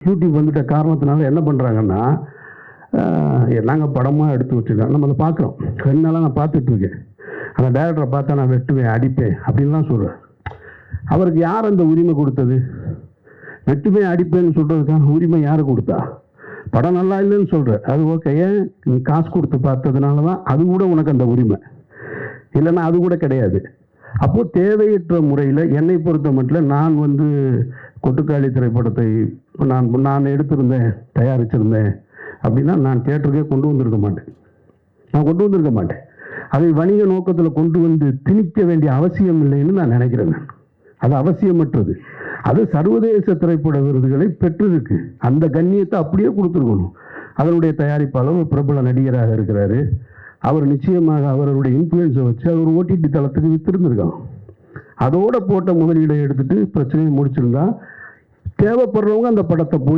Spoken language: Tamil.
யூடியூப் வந்துட்ட காரணத்தினால என்ன பண்ணுறாங்கன்னா, நாங்கள் படமாக எடுத்து வச்சுருக்கோம். நம்ம அதை பார்க்குறோம். 2 நாளாக நான் பார்த்துட்ருக்கேன். அந்த டைரக்டரை பார்த்தா நான் வெட்டுவேன், அடிப்பேன் அப்படின்லாம் சொல்கிறேன். அவருக்கு யார் அந்த உரிமை கொடுத்தது? வெட்டுவேன், அடிப்பேன்னு சொல்கிறதுக்கான உரிமை யார் கொடுத்தா? படம் நல்லா இல்லைன்னு சொல்கிற, அது ஓகே. ஏன் நீ காசு கொடுத்து பார்த்ததுனால தான் அது கூட உனக்கு அந்த உரிமை, இல்லைன்னா அது கூட கிடையாது. அப்போது தேவையற்ற முறையில் என்னை பொறுத்த மட்டும் நான் கொட்டுக்காளி திரைப்படத்தை நான் எடுத்திருந்தேன், தயாரிச்சிருந்தேன் அப்படின்னா நான் தியேட்டருக்கே கொண்டு வந்திருக்க மாட்டேன். அதை வணிக நோக்கத்தில் கொண்டு வந்து திணிக்க வேண்டிய அவசியம் இல்லைன்னு நான் நினைக்கிறேன். அது அவசியமற்றது. அது சர்வதேச திரைப்பட விருதுகளை பெற்றிருக்கு. அந்த கண்ணியத்தை அப்படியே கொடுத்துருக்கணும். அதனுடைய தயாரிப்பாளர் ஒரு பிரபல நடிகராக இருக்கிறாரு. அவர் நிச்சயமாக அவருடைய இன்ஃப்ளூயன்ஸை வச்சு அவர் ஒரு ஓடிடி தளத்துக்கு வித்திருந்திருக்காங்க. அதோட போட்ட முதலீடை எடுத்துட்டு பிரச்சனையை முடிச்சிருந்தா தேவைப்படுறவங்க அந்த படத்தை போய்